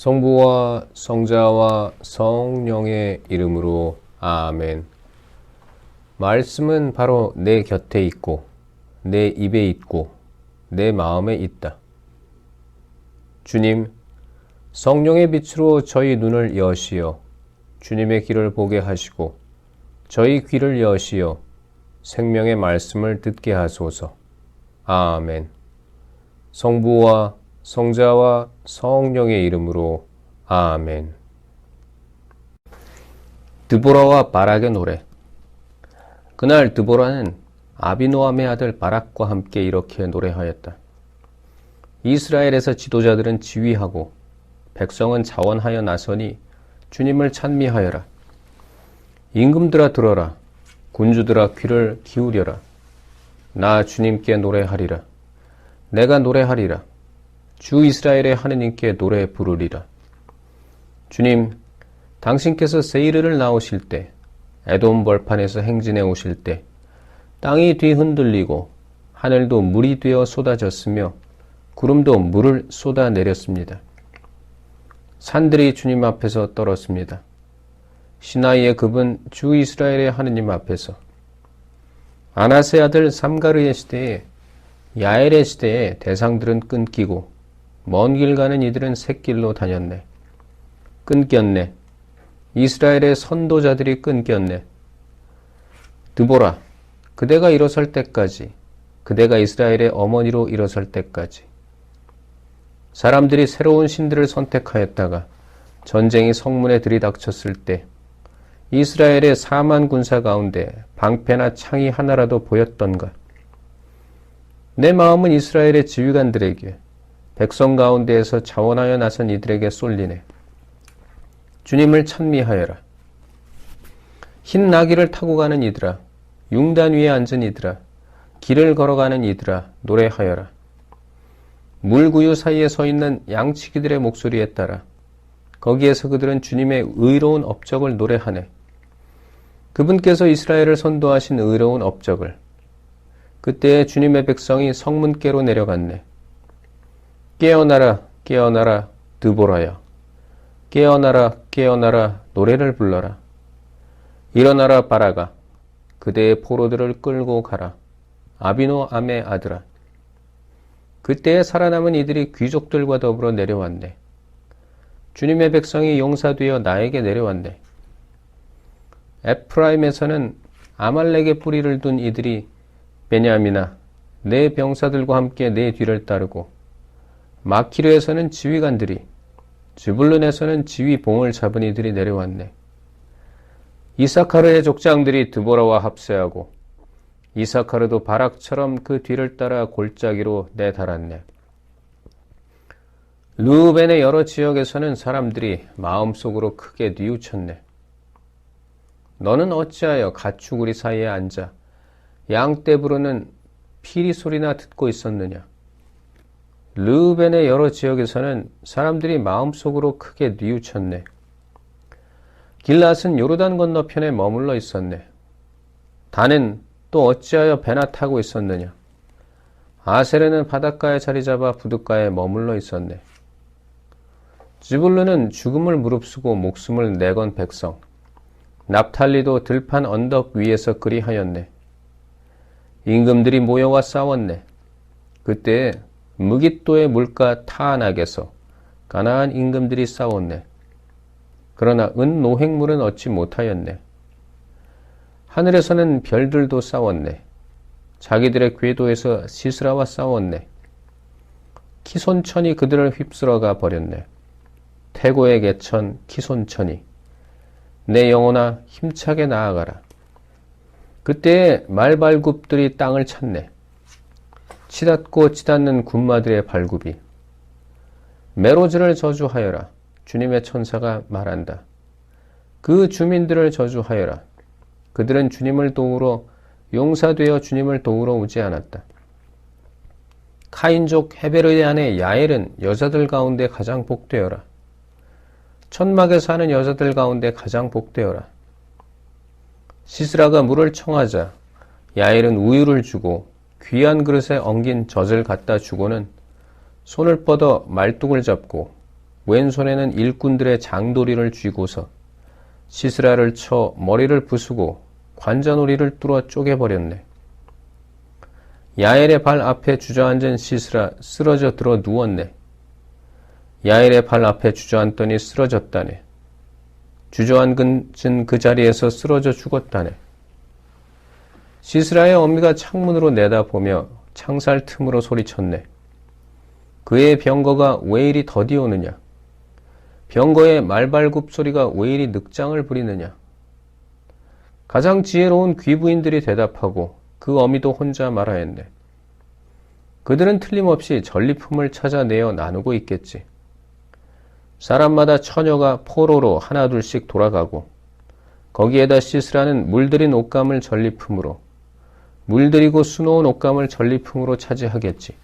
성부와 성자와 성령의 이름으로 아멘. 말씀은 바로 내 곁에 있고 내 입에 있고 내 마음에 있다. 주님, 성령의 빛으로 저희 눈을 여시어 주님의 길을 보게 하시고 저희 귀를 여시어 생명의 말씀을 듣게 하소서. 아멘. 성부와 성자와 성령의 이름으로 아멘. 드보라와 바락의 노래. 그날 드보라는 아비노함의 아들 바락과 함께 이렇게 노래하였다. 이스라엘에서 지도자들은 지휘하고 백성은 자원하여 나서니 주님을 찬미하여라. 임금들아 들어라. 군주들아 귀를 기울여라. 나 주님께 노래하리라. 내가 노래하리라. 주 이스라엘의 하느님께 노래 부르리라. 주님, 당신께서 세이르를 나오실 때, 에돔 벌판에서 행진해 오실 때, 땅이 뒤흔들리고 하늘도 물이 되어 쏟아졌으며 구름도 물을 쏟아내렸습니다. 산들이 주님 앞에서 떨었습니다. 시나이의 급은 주 이스라엘의 하느님 앞에서. 아나세 아들 삼가르의 시대에, 야엘의 시대에 대상들은 끊기고 먼 길 가는 이들은 샛길로 다녔네. 끊겼네. 이스라엘의 선도자들이 끊겼네. 드보라, 그대가 일어설 때까지, 그대가 이스라엘의 어머니로 일어설 때까지. 사람들이 새로운 신들을 선택하였다가 전쟁이 성문에 들이닥쳤을 때 이스라엘의 4만 군사 가운데 방패나 창이 하나라도 보였던가. 내 마음은 이스라엘의 지휘관들에게, 백성 가운데에서 자원하여 나선 이들에게 쏠리네. 주님을 찬미하여라. 흰 나귀를 타고 가는 이들아, 융단 위에 앉은 이들아, 길을 걸어가는 이들아, 노래하여라. 물구유 사이에 서 있는 양치기들의 목소리에 따라 거기에서 그들은 주님의 의로운 업적을 노래하네. 그분께서 이스라엘을 선도하신 의로운 업적을. 그때 주님의 백성이 성문께로 내려갔네. 깨어나라, 깨어나라, 드보라야. 깨어나라, 깨어나라, 노래를 불러라. 일어나라, 바라가. 그대의 포로들을 끌고 가라. 아비노함의 아들아. 그때에 살아남은 이들이 귀족들과 더불어 내려왔네. 주님의 백성이 용사되어 나에게 내려왔네. 에프라임에서는 아말렉의 뿌리를 둔 이들이 베냐민아, 내 병사들과 함께 내 뒤를 따르고 마키르에서는 지휘관들이, 즈불룬에서는 지휘봉을 잡은 이들이 내려왔네. 이사카르의 족장들이 드보라와 합세하고 이사카르도 바락처럼 그 뒤를 따라 골짜기로 내달았네. 르우벤의 여러 지역에서는 사람들이 마음속으로 크게 뉘우쳤네. 너는 어찌하여 가축우리 사이에 앉아 양떼 부르는 피리 소리나 듣고 있었느냐? 르우벤의 여러 지역에서는 사람들이 마음속으로 크게 뉘우쳤네. 길랏은 요르단 건너편에 머물러 있었네. 단은 또 어찌하여 배나 타고 있었느냐? 아세르는 바닷가에 자리 잡아 부둣가에 머물러 있었네. 즈불루는 죽음을 무릅쓰고 목숨을 내건 백성, 납탈리도 들판 언덕 위에서 그리하였네. 임금들이 모여와 싸웠네. 그때 무깃도의 물가 타안악에서 가나안 임금들이 싸웠네. 그러나 은 노획물은 얻지 못하였네. 하늘에서는 별들도 싸웠네. 자기들의 궤도에서 시스라와 싸웠네. 키손천이 그들을 휩쓸어가 버렸네. 태고의 개천 키손천이, 내 영혼아 힘차게 나아가라. 그때에 말발굽들이 땅을 찼네. 치닫고 치닫는 군마들의 발굽이. 메로즈를 저주하여라. 주님의 천사가 말한다. 그 주민들을 저주하여라. 그들은 주님을 도우러 용사되어 주님을 도우러 오지 않았다. 카인족 헤베르의 아내 야엘은 여자들 가운데 가장 복되어라. 천막에 사는 여자들 가운데 가장 복되어라. 시스라가 물을 청하자 야엘은 우유를 주고 귀한 그릇에 엉긴 젖을 갖다 주고는 손을 뻗어 말뚝을 잡고 왼손에는 일꾼들의 장도리를 쥐고서 시스라를 쳐 머리를 부수고 관자놀이를 뚫어 쪼개버렸네. 야엘의 발 앞에 주저앉은 시스라 쓰러져 들어 누웠네. 야엘의 발 앞에 주저앉더니 쓰러졌다네. 주저앉은 그 자리에서 쓰러져 죽었다네. 시스라의 어미가 창문으로 내다보며 창살 틈으로 소리쳤네. 그의 병거가 왜 이리 더디 오느냐? 병거의 말발굽 소리가 왜 이리 늑장을 부리느냐? 가장 지혜로운 귀부인들이 대답하고 그 어미도 혼자 말하였네. 그들은 틀림없이 전리품을 찾아내어 나누고 있겠지. 사람마다 처녀가 포로로 하나둘씩 돌아가고 거기에다 시스라는 물들인 옷감을 전리품으로 물들이고 수놓은 옷감을 전리품으로 차지하겠지.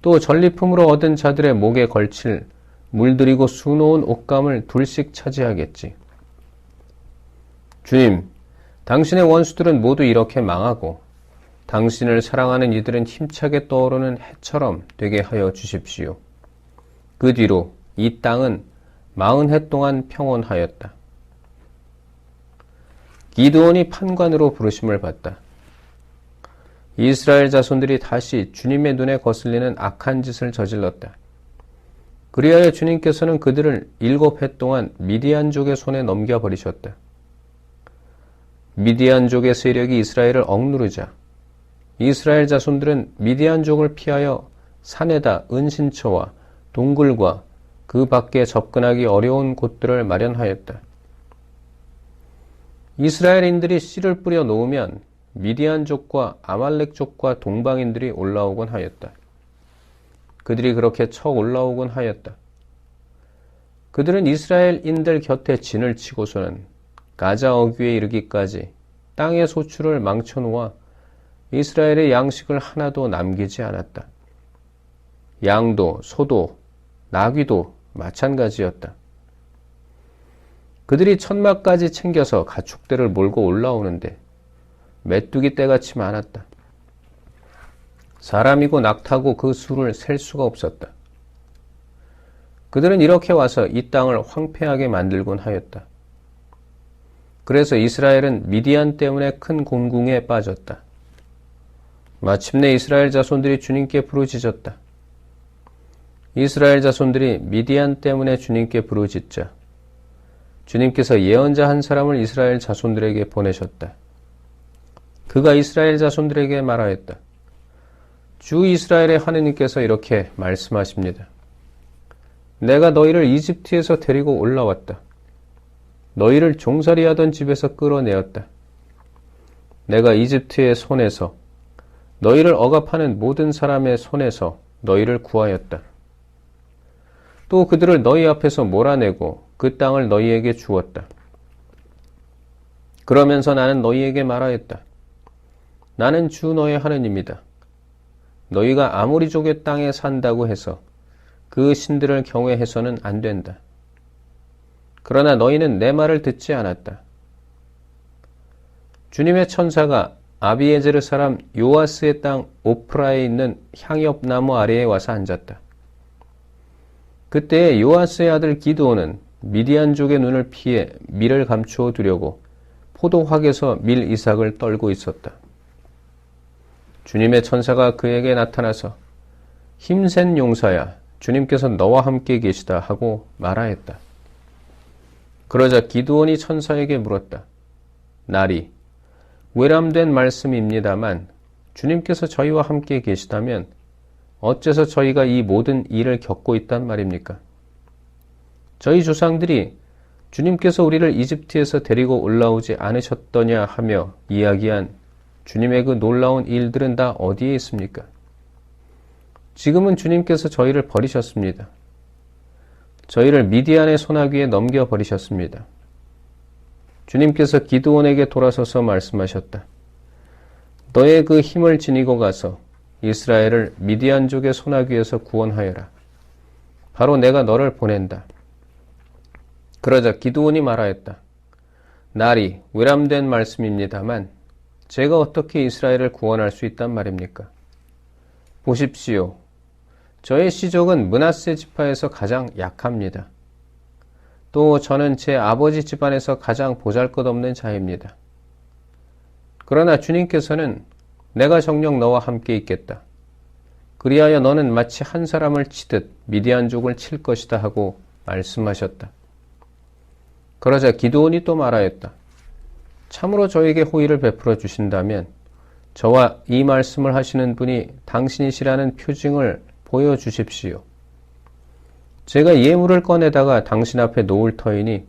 또 전리품으로 얻은 자들의 목에 걸칠 물들이고 수놓은 옷감을 둘씩 차지하겠지. 주님, 당신의 원수들은 모두 이렇게 망하고 당신을 사랑하는 이들은 힘차게 떠오르는 해처럼 되게 하여 주십시오. 그 뒤로 이 땅은 40해 동안 평온하였다. 기드온이 판관으로 부르심을 받다. 이스라엘 자손들이 다시 주님의 눈에 거슬리는 악한 짓을 저질렀다. 그리하여 주님께서는 그들을 7해 동안 미디안족의 손에 넘겨버리셨다. 미디안족의 세력이 이스라엘을 억누르자 이스라엘 자손들은 미디안족을 피하여 산에다 은신처와 동굴과 그 밖에 접근하기 어려운 곳들을 마련하였다. 이스라엘인들이 씨를 뿌려 놓으면 미디안족과 아말렉족과 동방인들이 올라오곤 하였다. 그들이 그렇게 쳐 올라오곤 하였다. 그들은 이스라엘인들 곁에 진을 치고서는 가자 어귀에 이르기까지 땅의 소출을 망쳐놓아 이스라엘의 양식을 하나도 남기지 않았다. 양도, 소도, 나귀도 마찬가지였다. 그들이 천막까지 챙겨서 가축대를 몰고 올라오는데 메뚜기 떼같이 많았다. 사람이고 낙타고 그 수를 셀 수가 없었다. 그들은 이렇게 와서 이 땅을 황폐하게 만들곤 하였다. 그래서 이스라엘은 미디안 때문에 큰 곤궁에 빠졌다. 마침내 이스라엘 자손들이 주님께 부르짖었다. 이스라엘 자손들이 미디안 때문에 주님께 부르짖자 주님께서 예언자 한 사람을 이스라엘 자손들에게 보내셨다. 그가 이스라엘 자손들에게 말하였다. 주 이스라엘의 하느님께서 이렇게 말씀하십니다. 내가 너희를 이집트에서 데리고 올라왔다. 너희를 종살이하던 집에서 끌어내었다. 내가 이집트의 손에서 너희를 억압하는 모든 사람의 손에서 너희를 구하였다. 또 그들을 너희 앞에서 몰아내고 그 땅을 너희에게 주었다. 그러면서 나는 너희에게 말하였다. 나는 주 너의 하느님이다. 너희가 아모리족의 땅에 산다고 해서 그 신들을 경외해서는 안 된다. 그러나 너희는 내 말을 듣지 않았다. 주님의 천사가 아비에제르 사람 요아스의 땅 오프라에 있는 향엽나무 아래에 와서 앉았다. 그때에 요아스의 아들 기드온은 미디안족의 눈을 피해 밀을 감추어 두려고 포도확에서 밀 이삭을 떨고 있었다. 주님의 천사가 그에게 나타나서 힘센 용사야, 주님께서 너와 함께 계시다 하고 말하였다. 그러자 기드온이 천사에게 물었다. 날이 외람된 말씀입니다만 주님께서 저희와 함께 계시다면 어째서 저희가 이 모든 일을 겪고 있단 말입니까? 저희 조상들이 주님께서 우리를 이집트에서 데리고 올라오지 않으셨더냐 하며 이야기한 주님의 그 놀라운 일들은 다 어디에 있습니까? 지금은 주님께서 저희를 버리셨습니다. 저희를 미디안의 손아귀에 넘겨버리셨습니다. 주님께서 기드온에게 돌아서서 말씀하셨다. 너의 그 힘을 지니고 가서 이스라엘을 미디안족의 손아귀에서 구원하여라. 바로 내가 너를 보낸다. 그러자 기드온이 말하였다. 날이 외람된 말씀입니다만 제가 어떻게 이스라엘을 구원할 수 있단 말입니까? 보십시오. 저의 씨족은 므낫세 지파에서 가장 약합니다. 또 저는 제 아버지 집안에서 가장 보잘것없는 자입니다. 그러나 주님께서는 내가 정녕 너와 함께 있겠다. 그리하여 너는 마치 한 사람을 치듯 미디안족을 칠 것이다 하고 말씀하셨다. 그러자 기드온이 또 말하였다. 참으로 저에게 호의를 베풀어 주신다면 저와 이 말씀을 하시는 분이 당신이시라는 표징을 보여주십시오. 제가 예물을 꺼내다가 당신 앞에 놓을 터이니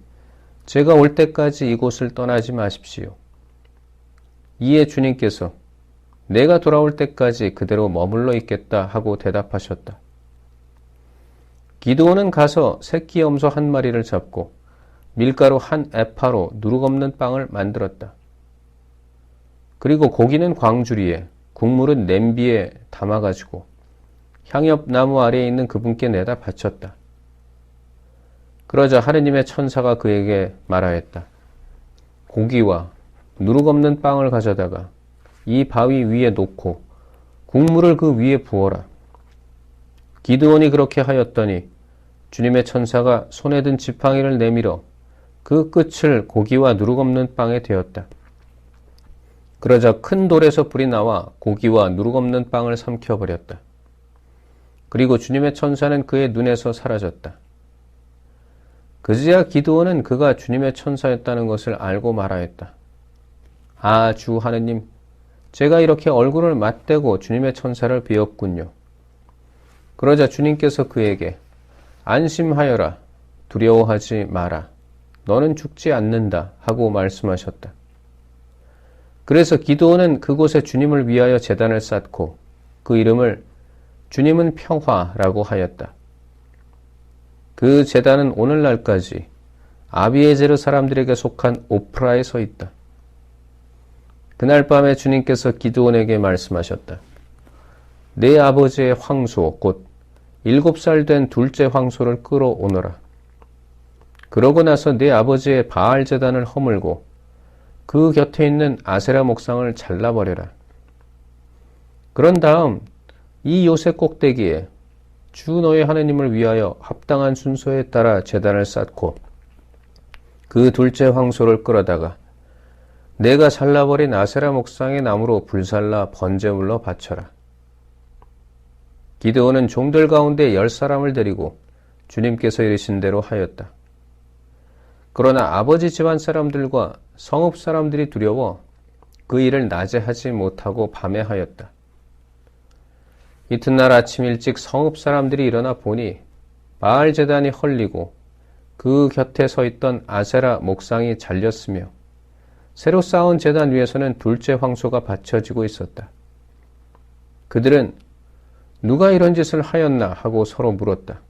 제가 올 때까지 이곳을 떠나지 마십시오. 이에 주님께서 내가 돌아올 때까지 그대로 머물러 있겠다 하고 대답하셨다. 기드온은 가서 새끼 염소 한 마리를 잡고 밀가루 한 에파로 누룩 없는 빵을 만들었다. 그리고 고기는 광주리에, 국물은 냄비에 담아가지고 향엽 나무 아래에 있는 그분께 내다 바쳤다. 그러자 하느님의 천사가 그에게 말하였다. 고기와 누룩 없는 빵을 가져다가 이 바위 위에 놓고 국물을 그 위에 부어라. 기드온이 그렇게 하였더니 주님의 천사가 손에 든 지팡이를 내밀어 그 끝을 고기와 누룩 없는 빵에 대었다. 그러자 큰 돌에서 불이 나와 고기와 누룩 없는 빵을 삼켜버렸다. 그리고 주님의 천사는 그의 눈에서 사라졌다. 그제야 기드온은 그가 주님의 천사였다는 것을 알고 말하였다. 아, 주 하느님, 제가 이렇게 얼굴을 맞대고 주님의 천사를 비었군요. 그러자 주님께서 그에게 안심하여라, 두려워하지 마라, 너는 죽지 않는다 하고 말씀하셨다. 그래서 기드온은 그곳에 주님을 위하여 제단을 쌓고 그 이름을 주님은 평화라고 하였다. 그 제단은 오늘날까지 아비에제르 사람들에게 속한 오프라에 서 있다. 그날 밤에 주님께서 기드온에게 말씀하셨다. 내 아버지의 황소 곧 7살 된 둘째 황소를 끌어오너라. 그러고 나서 내 아버지의 바알 제단을 허물고 그 곁에 있는 아세라 목상을 잘라버려라. 그런 다음 이 요새 꼭대기에 주 너의 하느님을 위하여 합당한 순서에 따라 제단을 쌓고 그 둘째 황소를 끌어다가 내가 잘라버린 아세라 목상의 나무로 불살라 번제물로 바쳐라. 기드온은 종들 가운데 10사람을 데리고 주님께서 이르신 대로 하였다. 그러나 아버지 집안 사람들과 성읍 사람들이 두려워 그 일을 낮에 하지 못하고 밤에 하였다. 이튿날 아침 일찍 성읍 사람들이 일어나 보니 바알 제단이 헐리고 그 곁에 서 있던 아세라 목상이 잘렸으며 새로 쌓은 제단 위에서는 둘째 황소가 받쳐지고 있었다. 그들은 누가 이런 짓을 하였나 하고 서로 물었다.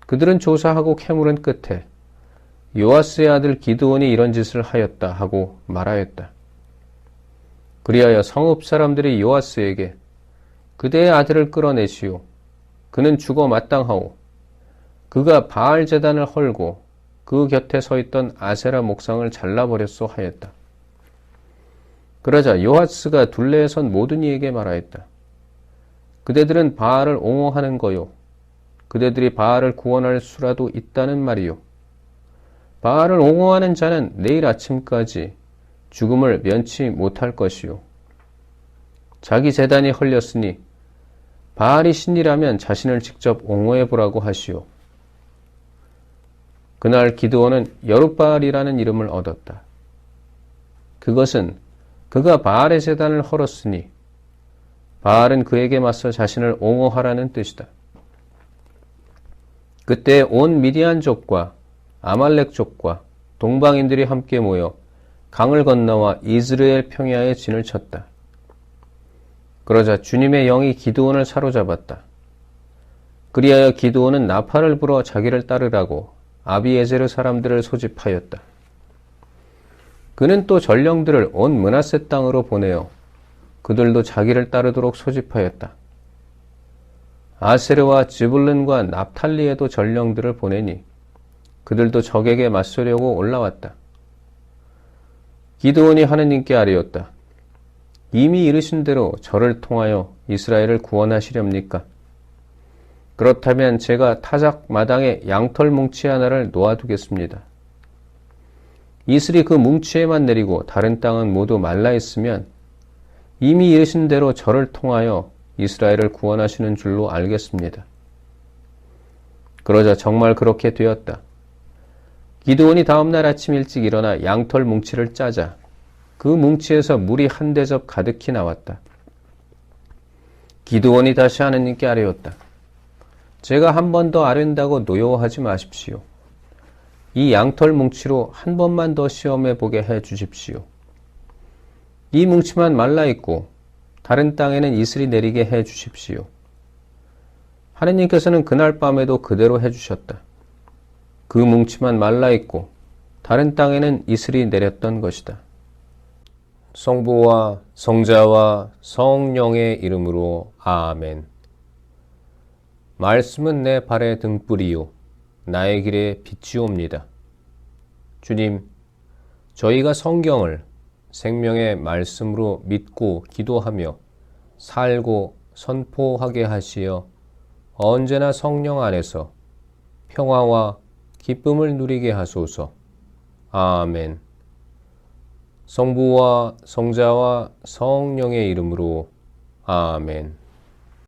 그들은 조사하고 캐물은 끝에 요아스의 아들 기드온이 이런 짓을 하였다 하고 말하였다. 그리하여 성읍 사람들이 요아스에게 그대의 아들을 끌어내시오. 그는 죽어 마땅하오. 그가 바알 제단을 헐고 그 곁에 서 있던 아세라 목상을 잘라버렸소 하였다. 그러자 요아스가 둘레에 선 모든 이에게 말하였다. 그대들은 바알을 옹호하는 거요. 그대들이 바알을 구원할 수라도 있다는 말이요. 바알을 옹호하는 자는 내일 아침까지 죽음을 면치 못할 것이요. 자기 제단이 헐렸으니 바알이 신이라면 자신을 직접 옹호해 보라고 하시오. 그날 기드온은 여룻바알이라는 이름을 얻었다. 그것은 그가 바알의 제단을 헐었으니 바알은 그에게 맞서 자신을 옹호하라는 뜻이다. 그때 온 미디안족과 아말렉족과 동방인들이 함께 모여 강을 건너와 이스라엘 평야에 진을 쳤다. 그러자 주님의 영이 기드온을 사로잡았다. 그리하여 기드온은 나팔을 불어 자기를 따르라고 아비에제르 사람들을 소집하였다. 그는 또 전령들을 온 므낫세 땅으로 보내어 그들도 자기를 따르도록 소집하였다. 아세르와 즈불른과 납탈리에도 전령들을 보내니 그들도 적에게 맞서려고 올라왔다. 기드온이 하느님께 아뢰었다. 이미 이르신 대로 저를 통하여 이스라엘을 구원하시렵니까? 그렇다면 제가 타작 마당에 양털 뭉치 하나를 놓아두겠습니다. 이슬이 그 뭉치에만 내리고 다른 땅은 모두 말라 있으면 이미 이르신 대로 저를 통하여 이스라엘을 구원하시는 줄로 알겠습니다. 그러자 정말 그렇게 되었다. 기드온이 다음날 아침 일찍 일어나 양털 뭉치를 짜자 그 뭉치에서 물이 한 대접 가득히 나왔다. 기드온이 다시 하느님께 아뢰었다. 제가 한 번 더 아뢰는다고 노여워하지 마십시오. 이 양털 뭉치로 한 번만 더 시험해 보게 해 주십시오. 이 뭉치만 말라있고 다른 땅에는 이슬이 내리게 해 주십시오. 하느님께서는 그날 밤에도 그대로 해주셨다. 그 뭉치만 말라있고 다른 땅에는 이슬이 내렸던 것이다. 성부와 성자와 성령의 이름으로 아멘. 말씀은 내 발의 등불이요 나의 길에 빛이옵니다. 주님, 저희가 성경을 생명의 말씀으로 믿고 기도하며 살고 선포하게 하시어 언제나 성령 안에서 평화와 기쁨을 누리게 하소서. 아멘. 성부와 성자와 성령의 이름으로 아멘.